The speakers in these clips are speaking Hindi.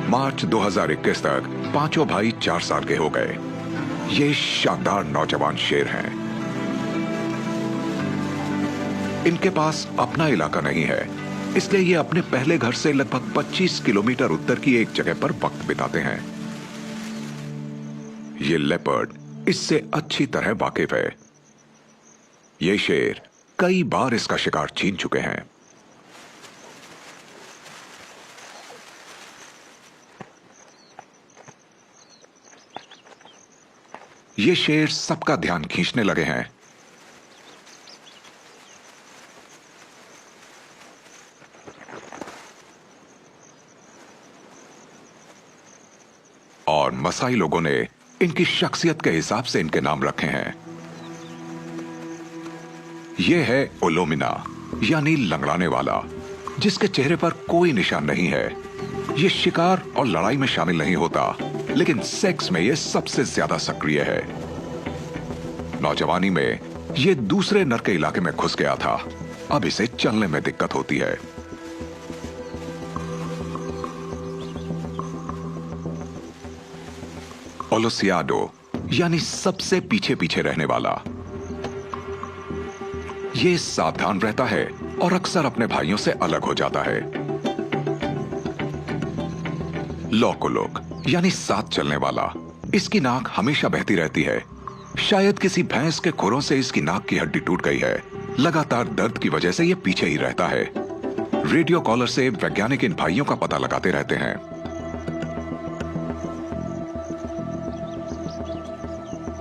मार्च 2021 तक पांचों भाई 4 साल के हो गए। ये शानदार नौजवान शेर हैं। इनके पास अपना इलाका नहीं है, इसलिए ये अपने पहले घर से लगभग 25 किलोमीटर उत्तर की एक जगह पर वक्त बिताते हैं। ये लेपर्ड इससे अच्छी तरह वाकिफ है। ये शेर कई बार इसका शिकार छीन चुके हैं। ये शेर सबका ध्यान खींचने लगे हैं। और मसाई लोगों ने इनकी शख्सियत के हिसाब से इनके नाम रखे हैं। यह है ओलोमिना, यानी लंगड़ाने वाला, जिसके चेहरे पर कोई निशान नहीं है। यह शिकार और लड़ाई में शामिल नहीं होता, लेकिन सेक्स में यह सबसे ज्यादा सक्रिय है। नौजवानी में यह दूसरे नर के इलाके में घुस गया था। अब इसे चलने में दिक्कत होती है। ओलोसियाडो, यानी सबसे पीछे पीछे रहने वाला। यह सावधान रहता है और अक्सर अपने भाइयों से अलग हो जाता है। लोकोलोक, यानी साथ चलने वाला। इसकी नाक हमेशा बहती रहती है। शायद किसी भैंस के खुरों से इसकी नाक की हड्डी टूट गई है। लगातार दर्द की वजह से यह पीछे ही रहता है। रेडियो कॉलर से वैज्ञानिक इन भाइयों का पता लगाते रहते हैं।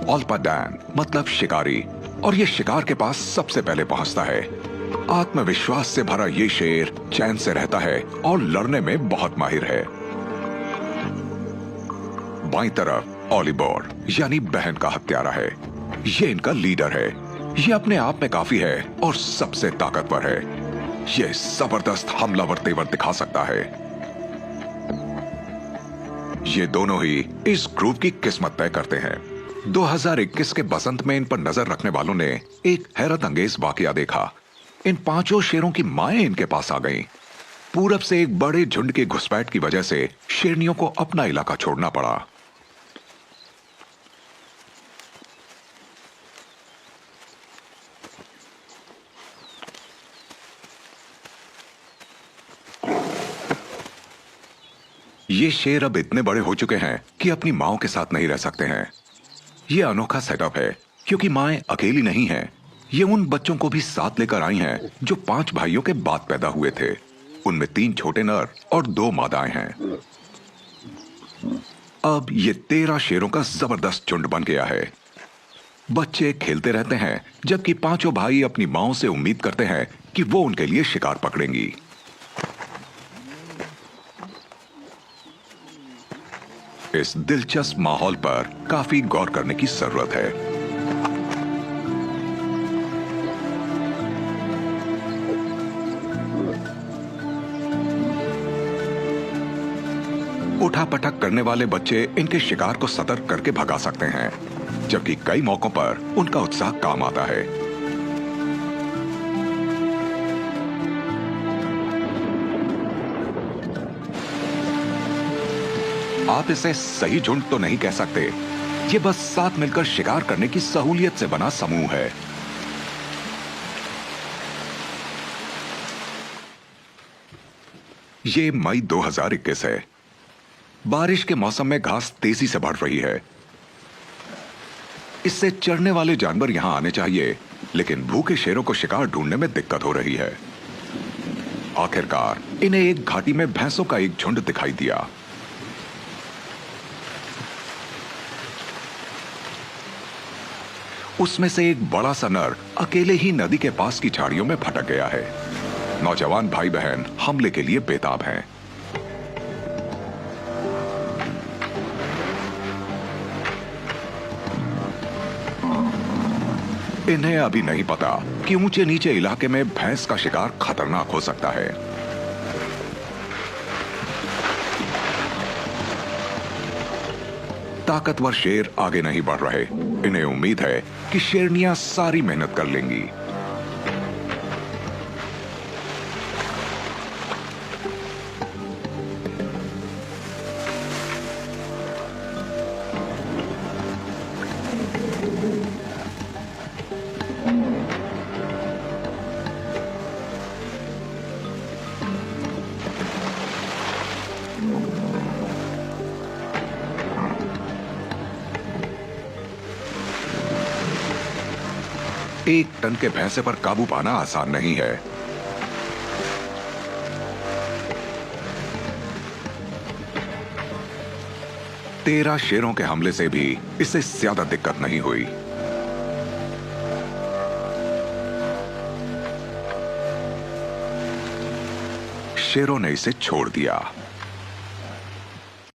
ओल्पाडैन मतलब शिकारी, और यह शिकार के पास सबसे पहले पहुंचता है। आत्मविश्वास से भरा यह शेर चैन से रहता है और लड़ने में बहुत माहिर है। बाईं तरफ ओलिबोर, यानी बहन का हत्यारा है। यह इनका लीडर है। यह अपने आप में काफी है और सबसे ताकतवर है। यह जबरदस्त हमलावर तेवर दिखा सकता है। ये दोनों ही इस ग्रुप की किस्मत तय करते हैं। 2021 के बसंत में इन पर नजर रखने वालों ने एक हैरत अंगेज वाकया देखा। इन पांचों शेरों की माएं इनके पास आ गईं। पूरब से एक बड़े झुंड की घुसपैठ की वजह से शेरनियों को अपना इलाका छोड़ना पड़ा। ये शेर अब इतने बड़े हो चुके हैं कि अपनी माओं के साथ नहीं रह सकते हैं। ये अनोखा सेटअप है क्योंकि माएं अकेली नहीं हैं। ये उन बच्चों को भी साथ लेकर आई हैं जो 5 भाइयों के बाद पैदा हुए थे। उनमें 3 छोटे नर और 2 मादाएं हैं। अब ये 13 शेरों का जबरदस्त झुंड बन गया है। बच्चे खेलते रहते हैं, जबकि पांचों भाई अपनी माओं से उम्मीद करते हैं कि वो उनके लिए शिकार पकड़ेंगी। इस दिलचस्प माहौल पर काफी गौर करने की जरूरत है। उठापटक करने वाले बच्चे इनके शिकार को सतर्क करके भगा सकते हैं, जबकि कई मौकों पर उनका उत्साह काम आता है। आप इसे सही झुंड तो नहीं कह सकते। ये बस साथ मिलकर शिकार करने की सहूलियत से बना समूह है। ये मई 2021 है। बारिश के मौसम में घास तेजी से बढ़ रही है। इससे चरने वाले जानवर यहां आने चाहिए, लेकिन भूखे शेरों को शिकार ढूंढने में दिक्कत हो रही है। आखिरकार इन्हें एक घाटी में भैंसों का एक झुंड दिखाई दिया। उसमें से एक बड़ा सा नर अकेले ही नदी के पास की झाड़ियों में भटक गया है। नौजवान भाई बहन हमले के लिए बेताब हैं। इन्हें अभी नहीं पता कि ऊंचे नीचे इलाके में भैंस का शिकार खतरनाक हो सकता है। ताकतवर शेर आगे नहीं बढ़ रहे। इन्हें उम्मीद है कि शेरनियां सारी मेहनत कर लेंगी। 1 टन के भैंसे पर काबू पाना आसान नहीं है। तेरह शेरों के हमले से भी इसे ज्यादा दिक्कत नहीं हुई। शेरों ने इसे छोड़ दिया।